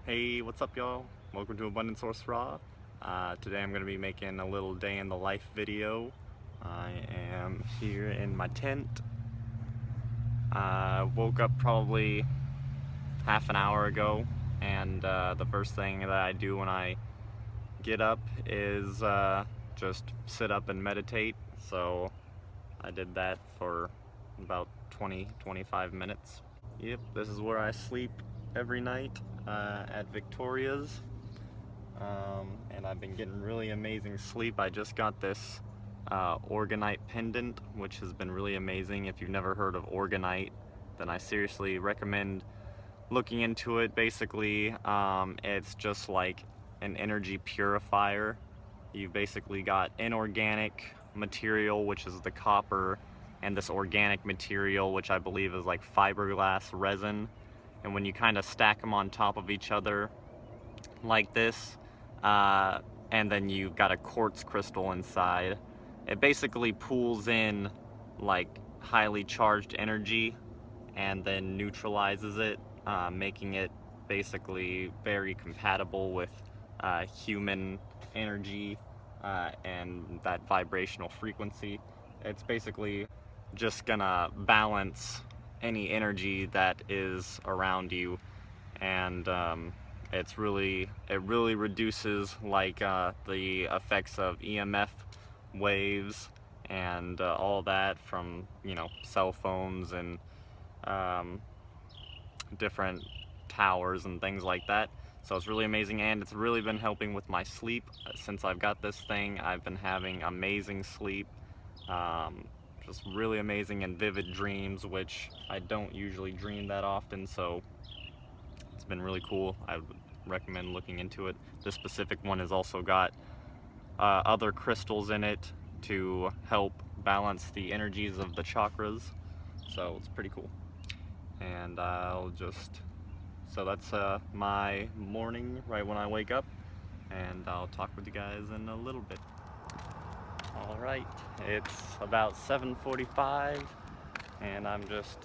Hey, what's up y'all? Welcome to Abundant Source Raw. Today I'm going to be making a little day in the life video. I am here in my tent. I woke up probably half an hour ago, and the first thing that I do when I get up is just sit up and meditate. So I did that for about 20-25 minutes. Yep, this is where I sleep every night at Victoria's, and I've been getting really amazing sleep. I just got this organite pendant, which has been really amazing. If you've never heard of organite, then I seriously recommend looking into it. Basically, it's just like an energy purifier. You've basically got inorganic material, which is the copper, and this organic material, which I believe is like fiberglass resin. And when you kind of stack them on top of each other like this, and then you've got a quartz crystal inside, it basically pulls in like highly charged energy and then neutralizes it, making it basically very compatible with human energy and that vibrational frequency. It's basically just gonna balance any energy that is around you, and it really reduces like the effects of EMF waves and all that from, you know, cell phones and different towers and things like that. So it's really amazing, and it's really been helping with my sleep. Since I've got this thing, I've been having amazing sleep. Just really amazing and vivid dreams, which I don't usually dream that often, so it's been really cool. I would recommend looking into it. This specific one has also got other crystals in it to help balance the energies of the chakras, so it's pretty cool. And so that's my morning right when I wake up, and I'll talk with you guys in a little bit. Alright, it's about 7:45 and I'm just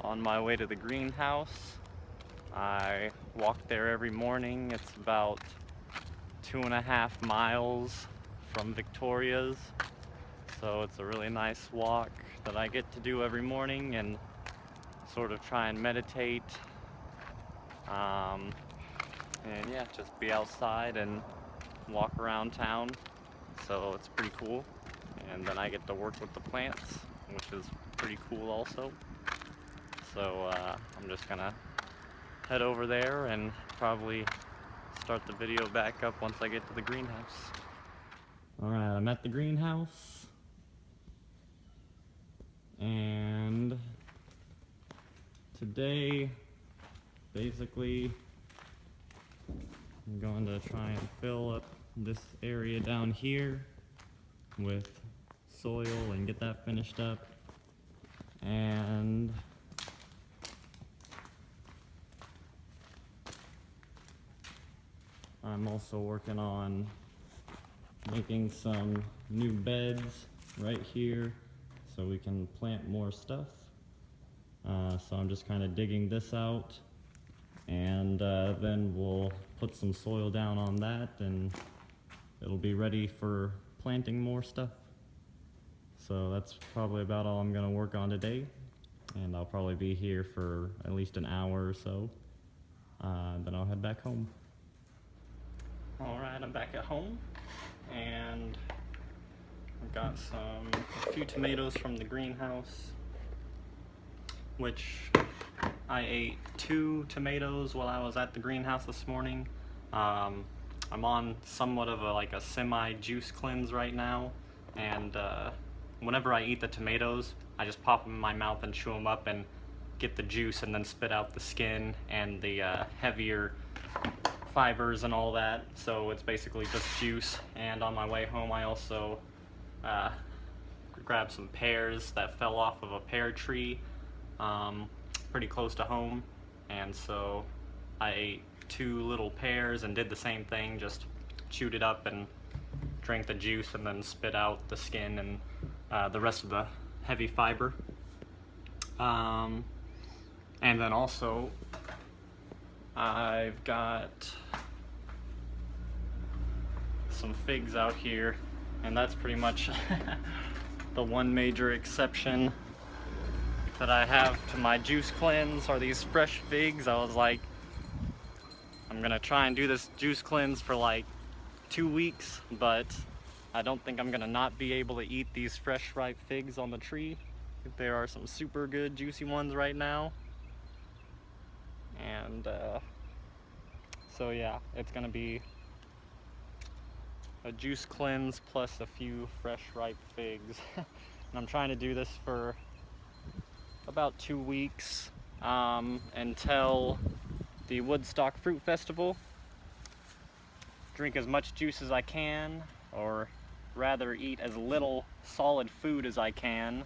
on my way to the greenhouse. I walk there every morning. It's about 2.5 miles from Victoria's, so it's a really nice walk that I get to do every morning and sort of try and meditate, and yeah, just be outside and walk around town. So it's pretty cool, and then I get to work with the plants, which is pretty cool also. So I'm just gonna head over there and probably start the video back up once I get to the greenhouse. Alright, I'm at the greenhouse, and today basically I'm going to try and fill up this area down here with soil and get that finished up. And I'm also working on making some new beds right here so we can plant more stuff. So I'm just kind of digging this out, and then we'll put some soil down on that, and it'll be ready for planting more stuff. So that's probably about all I'm gonna work on today, and I'll probably be here for at least an hour or so. Then I'll head back home. Alright, I'm back at home, and I've got a few tomatoes from the greenhouse, which I ate 2 tomatoes while I was at the greenhouse this morning. I'm on somewhat of a semi-juice cleanse right now, and whenever I eat the tomatoes, I just pop them in my mouth and chew them up and get the juice, and then spit out the skin and the heavier fibers and all that. So it's basically just juice. And on my way home, I also grabbed some pears that fell off of a pear tree pretty close to home, and so I ate 2 little pears and did the same thing, just chewed it up and drank the juice and then spit out the skin and the rest of the heavy fiber. And then also I've got some figs out here, and that's pretty much the one major exception that I have to my juice cleanse are these fresh figs. I was like, I'm gonna try and do this juice cleanse for like 2 weeks, but I don't think I'm gonna not be able to eat these fresh ripe figs on the tree. There are some super good juicy ones right now. And so yeah, it's gonna be a juice cleanse plus a few fresh ripe figs. And I'm trying to do this for about 2 weeks until the Woodstock Fruit Festival. Drink as much juice as I can, or rather eat as little solid food as I can,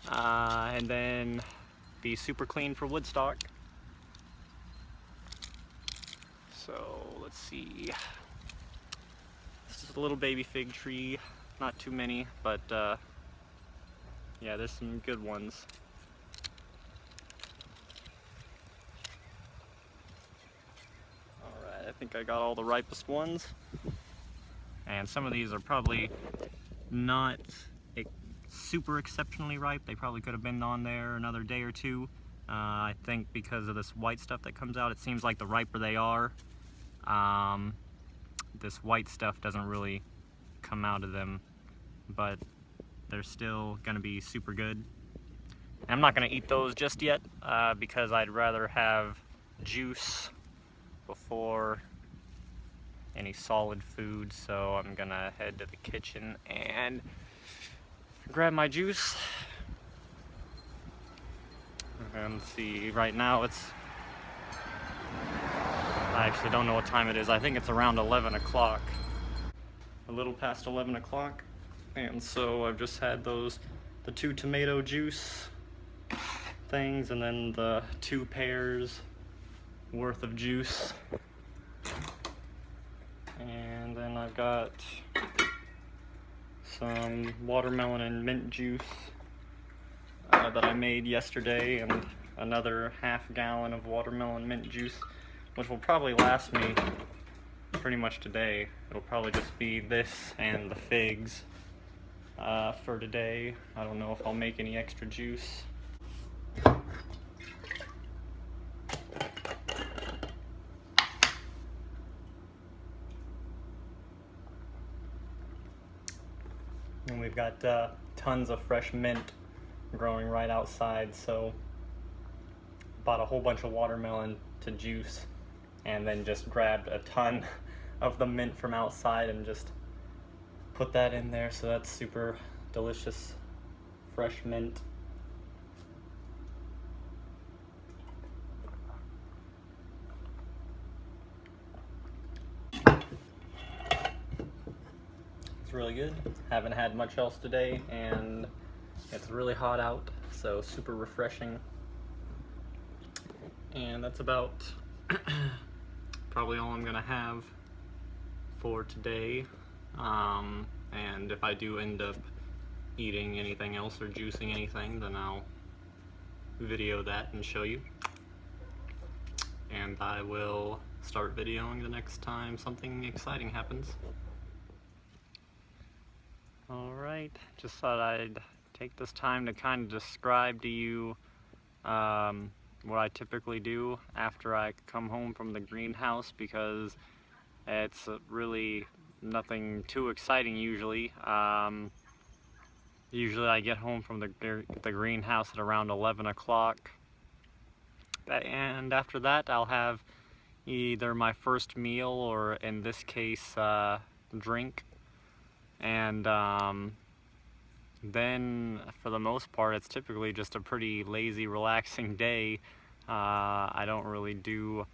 and then be super clean for Woodstock. So let's see, this is a little baby fig tree, not too many, but yeah, there's some good ones. Alright, I think I got all the ripest ones. And some of these are probably not super exceptionally ripe. They probably could have been on there another day or two. I think because of this white stuff that comes out, it seems like the riper they are, this white stuff doesn't really come out of them, but they're still gonna be super good. And I'm not gonna eat those just yet because I'd rather have juice before any solid food, so I'm gonna head to the kitchen and grab my juice. And see, right now I actually don't know what time it is. I think it's around 11 o'clock. A little past 11 o'clock. And so I've just had the 2 tomato juice things, and then the 2 pears worth of juice. And then I've got some watermelon and mint juice that I made yesterday, and another half gallon of watermelon mint juice, which will probably last me pretty much today. It'll probably just be this and the figs for today. I don't know if I'll make any extra juice. And we've got tons of fresh mint growing right outside, so bought a whole bunch of watermelon to juice, and then just grabbed a ton of the mint from outside and just put that in there, so that's super delicious fresh mint. It's really good. Haven't had much else today, and it's really hot out, so super refreshing. And that's about probably all I'm gonna have for today. And if I do end up eating anything else or juicing anything, then I'll video that and show you. And I will start videoing the next time something exciting happens. Alright, just thought I'd take this time to kind of describe to you what I typically do after I come home from the greenhouse, because it's really nothing too exciting usually. Usually I get home from the greenhouse at around 11 o'clock, and after that I'll have either my first meal, or in this case drink, and then for the most part it's typically just a pretty lazy, relaxing day. I don't really do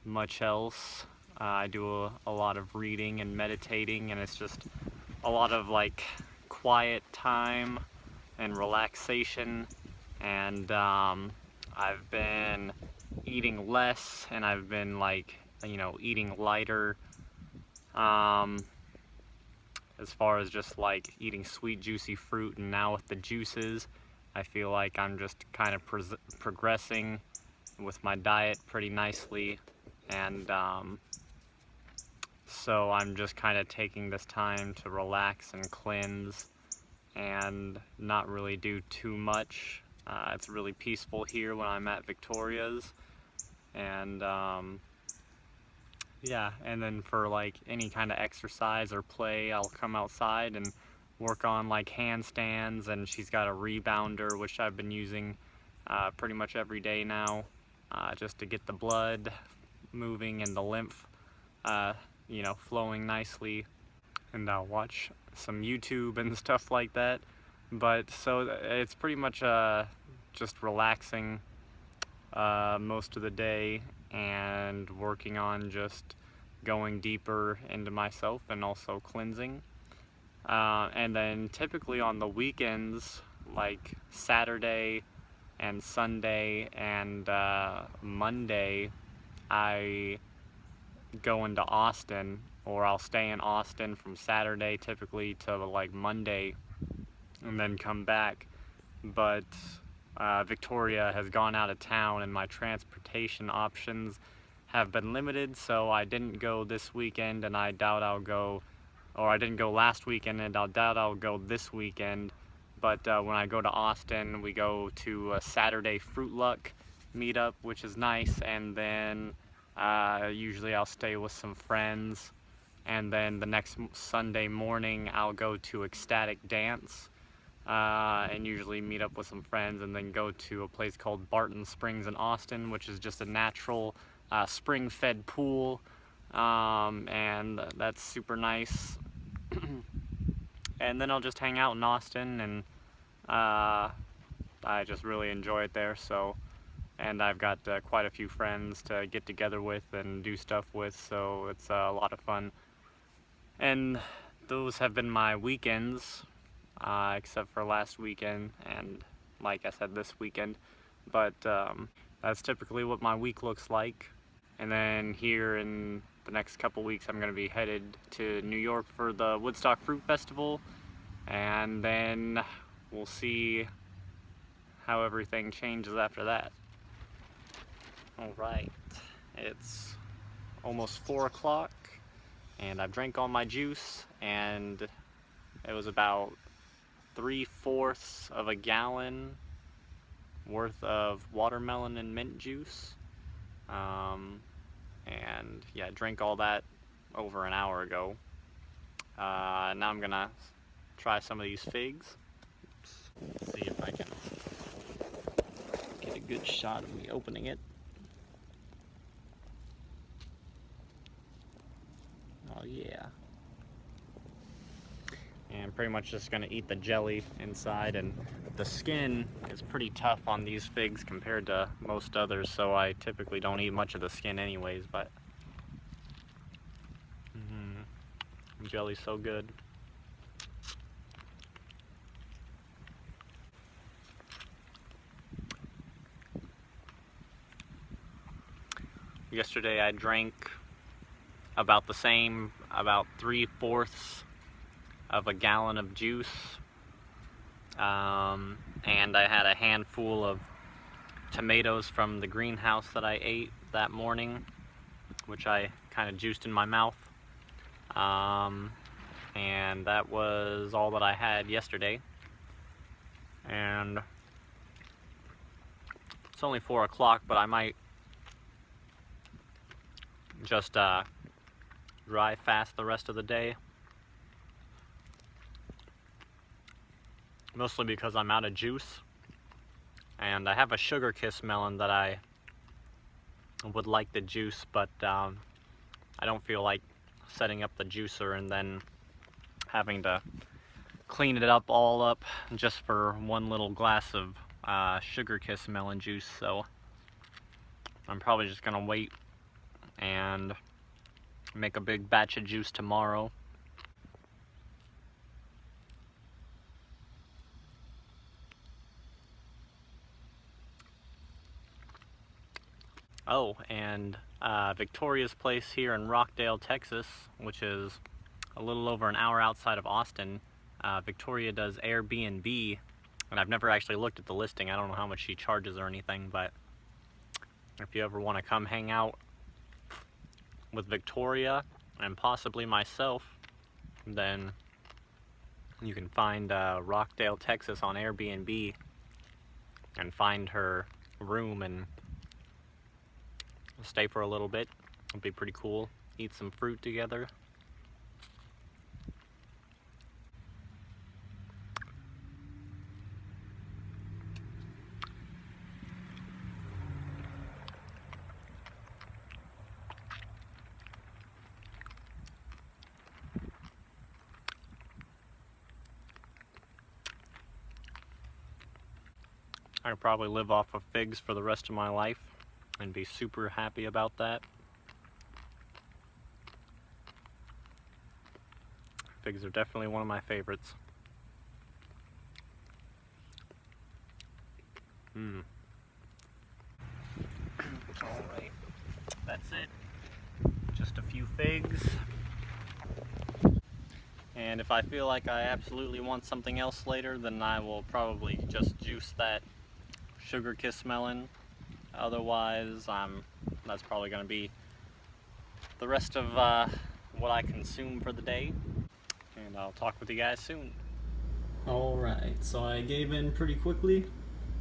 much else. I do a lot of reading and meditating, and it's just a lot of like quiet time and relaxation, and I've been eating less, and I've been like, you know, eating lighter as far as just like eating sweet juicy fruit. And now with the juices, I feel like I'm just kind of progressing with my diet pretty nicely, and so I'm just kind of taking this time to relax and cleanse and not really do too much. It's really peaceful here when I'm at Victoria's, and yeah, and then for like any kind of exercise or play, I'll come outside and work on like handstands, and she's got a rebounder which I've been using pretty much every day now, just to get the blood moving and the lymph you know, flowing nicely. And I'll watch some YouTube and stuff like that. But so it's pretty much just relaxing most of the day and working on just going deeper into myself and also cleansing. And then typically on the weekends, like Saturday and Sunday and Monday, I go into Austin, or I'll stay in Austin from Saturday typically to like Monday and then come back. But Victoria has gone out of town and my transportation options have been limited, so I didn't go this weekend, and I doubt I'll go, or I didn't go last weekend and I doubt I'll go this weekend. But when I go to Austin, we go to a Saturday Fruit Luck meetup, which is nice, and then usually I'll stay with some friends, and then the next Sunday morning I'll go to Ecstatic Dance, and usually meet up with some friends, and then go to a place called Barton Springs in Austin, which is just a natural spring-fed pool, and that's super nice. And then I'll just hang out in Austin, and I just really enjoy it there. So, and I've got quite a few friends to get together with and do stuff with, so it's a lot of fun. And those have been my weekends, except for last weekend and, like I said, this weekend. But that's typically what my week looks like. And then here in the next couple weeks, I'm going to be headed to New York for the Woodstock Fruit Festival, and then we'll see how everything changes after that. Alright, it's almost 4 o'clock, and I've drank all my juice, and it was about 3/4 of a gallon worth of watermelon and mint juice. And yeah, I drank all that over an hour ago. Now I'm gonna try some of these figs. Let's see if I can get a good shot of me opening it. Oh yeah. And pretty much just gonna eat the jelly inside, and the skin is pretty tough on these figs compared to most others, so I typically don't eat much of the skin anyways, but jelly's so good. Yesterday I drank about the same, about 3/4 of a gallon of juice, and I had a handful of tomatoes from the greenhouse that I ate that morning, which I kind of juiced in my mouth, and that was all that I had yesterday. And it's only 4 o'clock, but I might just dry fast the rest of the day, mostly because I'm out of juice, and I have a Sugar Kiss melon that I would like the juice, but I don't feel like setting up the juicer and then having to clean it up all up just for one little glass of Sugar Kiss melon juice. So I'm probably just gonna wait and make a big batch of juice tomorrow. Oh, and Victoria's place here in Rockdale, Texas, which is a little over an hour outside of Austin, Victoria does Airbnb, and I've never actually looked at the listing. I don't know how much she charges or anything, but if you ever want to come hang out with Victoria and possibly myself, then you can find Rockdale, Texas on Airbnb and find her room and stay for a little bit. It'll be pretty cool. Eat some fruit together. I could probably live off of figs for the rest of my life and be super happy about that. Figs are definitely one of my favorites. Alright, that's it. Just a few figs. And if I feel like I absolutely want something else later, then I will probably just juice that sugar kiss melon. Otherwise, that's probably going to be the rest of what I consume for the day. And I'll talk with you guys soon. Alright, so I gave in pretty quickly.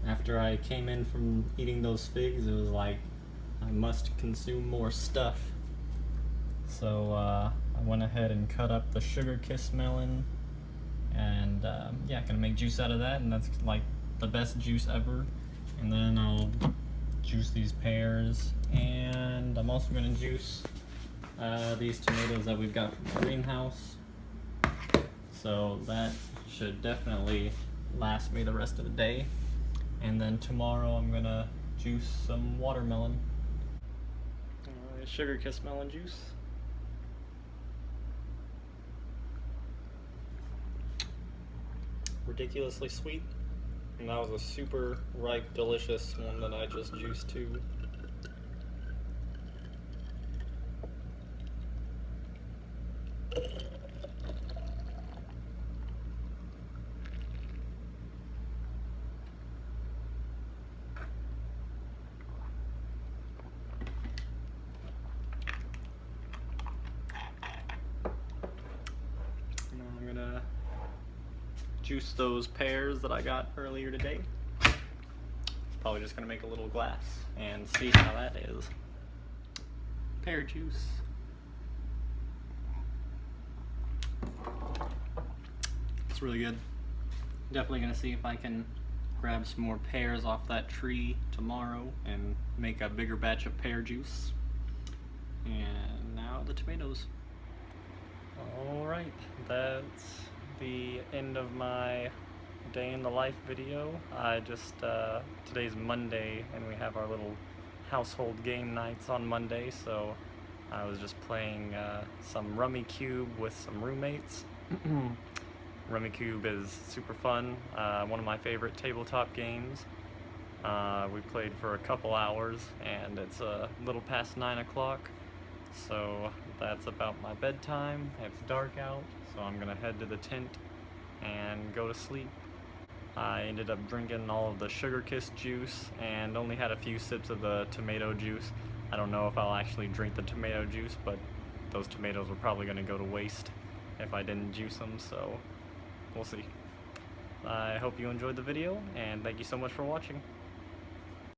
After I came in from eating those figs, it was like, I must consume more stuff. So I went ahead and cut up the sugar kiss melon, and yeah, gonna make juice out of that, and that's like the best juice ever. And then I'll juice these pears, and I'm also gonna juice these tomatoes that we've got from the greenhouse. So that should definitely last me the rest of the day. And then tomorrow I'm gonna juice some watermelon. Sugar kiss melon juice. Ridiculously sweet. And that was a super ripe, delicious one that I just juiced too. Juice those pears that I got earlier today. Probably just gonna make a little glass and see how that is. Pear juice. It's really good. Definitely gonna see if I can grab some more pears off that tree tomorrow and make a bigger batch of pear juice. And now the tomatoes. Alright, that's the end of my day in the life video. I just today's Monday and we have our little household game nights on Monday, so I was just playing some Rummy Cube with some roommates. Rummy Cube is super fun, one of my favorite tabletop games. We played for a couple hours and it's a little past 9 o'clock, so that's about my bedtime. It's dark out, so I'm gonna head to the tent and go to sleep. I ended up drinking all of the sugar kiss juice and only had a few sips of the tomato juice. I don't know if I'll actually drink the tomato juice, but those tomatoes were probably gonna go to waste if I didn't juice them, so we'll see. I hope you enjoyed the video, and thank you so much for watching.